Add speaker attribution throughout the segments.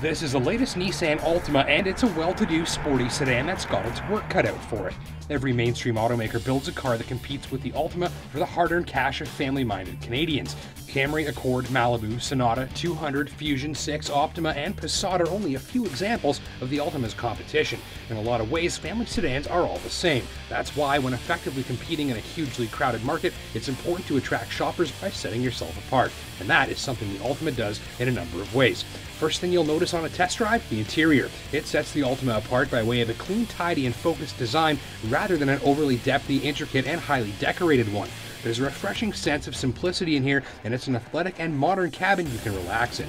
Speaker 1: This is the latest Nissan Altima, and it's a well-to-do sporty sedan that's got its work cut out for it. Every mainstream automaker builds a car that competes with the Altima for the hard-earned cash of family-minded Canadians. Camry, Accord, Malibu, Sonata, 200, Fusion, 6, Optima, and Passat are only a few examples of the Altima's competition. In a lot of ways, family sedans are all the same. That's why, when effectively competing in a hugely crowded market, it's important to attract shoppers by setting yourself apart. And that is something the Altima does in a number of ways. First thing you'll notice on a test drive, the interior. It sets the Altima apart by way of a clean, tidy, and focused design rather than an overly depthy, intricate, and highly decorated one. There's a refreshing sense of simplicity in here, and it's an athletic and modern cabin you can relax in.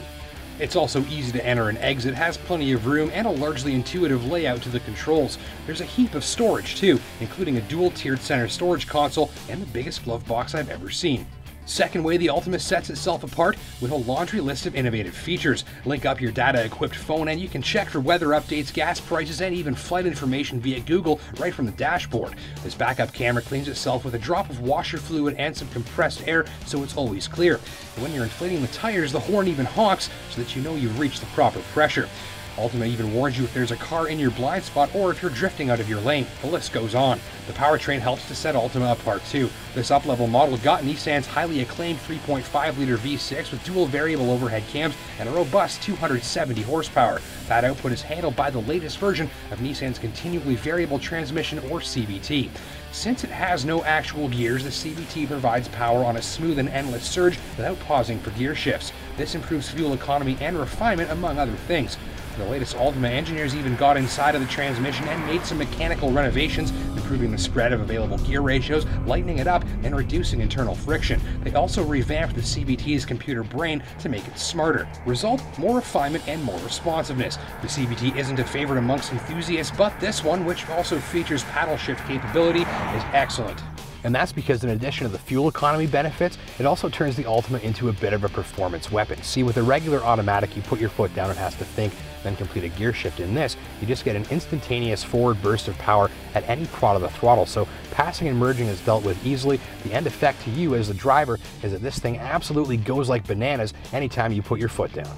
Speaker 1: It's also easy to enter and exit, has plenty of room, and a largely intuitive layout to the controls. There's a heap of storage too, including a dual-tiered center storage console and the biggest glove box I've ever seen. Second way the Altima sets itself apart, with a laundry list of innovative features. Link up your data-equipped phone and you can check for weather updates, gas prices, and even flight information via Google right from the dashboard. This backup camera cleans itself with a drop of washer fluid and some compressed air, so it's always clear. And when you're inflating the tires, the horn even honks so that you know you've reached the proper pressure. Altima even warns you if there's a car in your blind spot or if you're drifting out of your lane. The list goes on. The powertrain helps to set Altima apart too. This up-level model got Nissan's highly acclaimed 3.5-liter V6 with dual variable overhead cams and a robust 270 horsepower. That output is handled by the latest version of Nissan's continually variable transmission, or CVT. Since it has no actual gears, the CVT provides power on a smooth and endless surge without pausing for gear shifts. This improves fuel economy and refinement, among other things. The latest Altima engineers even got inside of the transmission and made some mechanical renovations, improving the spread of available gear ratios, lightening it up, and reducing internal friction. They also revamped the CVT's computer brain to make it smarter. Result, more refinement and more responsiveness. The CVT isn't a favorite amongst enthusiasts, but this one, which also features paddle shift capability, is excellent. And that's because in addition to the fuel economy benefits, it also turns the Altima into a bit of a performance weapon. See, with a regular automatic, you put your foot down and has to think, then complete a gear shift. In this, you just get an instantaneous forward burst of power at any prod of the throttle, so passing and merging is dealt with easily. The end effect to you as the driver is that this thing absolutely goes like bananas anytime you put your foot down.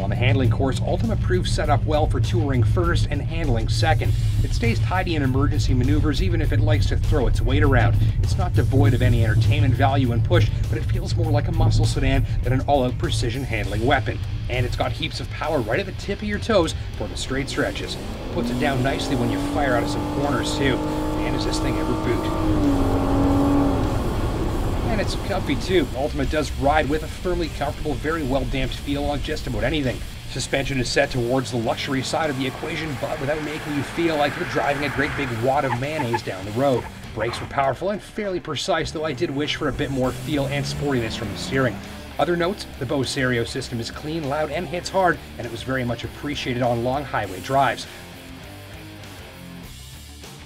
Speaker 1: On the handling course, Altima proves set up well for touring first and handling second. It stays tidy in emergency maneuvers even if it likes to throw its weight around. It's not devoid of any entertainment value when pushed, but it feels more like a muscle sedan than an all-out precision handling weapon. And it's got heaps of power right at the tip of your toes for the straight stretches. Puts it down nicely when you fire out of some corners too. Man, does this thing ever boot. And it's comfy too. Altima does ride with a firmly comfortable, very well damped feel on just about anything. Suspension is set towards the luxury side of the equation, but without making you feel like you're driving a great big wad of mayonnaise down the road. Brakes were powerful and fairly precise, though I did wish for a bit more feel and sportiness from the steering. Other notes, the Bose stereo system is clean, loud, and hits hard, and it was very much appreciated on long highway drives.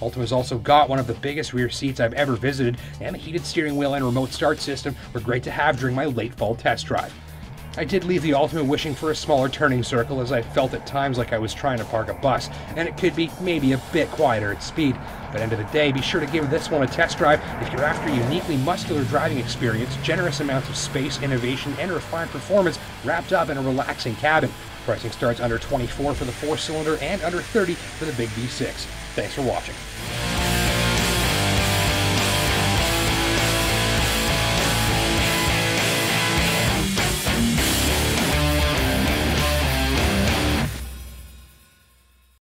Speaker 1: Altima's also got one of the biggest rear seats I've ever visited, and the heated steering wheel and remote start system were great to have during my late fall test drive. I did leave the Altima wishing for a smaller turning circle, as I felt at times like I was trying to park a bus, and it could be maybe a bit quieter at speed. But end of the day, be sure to give this one a test drive if you're after a uniquely muscular driving experience, generous amounts of space, innovation, and refined performance wrapped up in a relaxing cabin. Pricing starts under $24 for the 4-cylinder and under $30 for the big V6. Thanks for watching.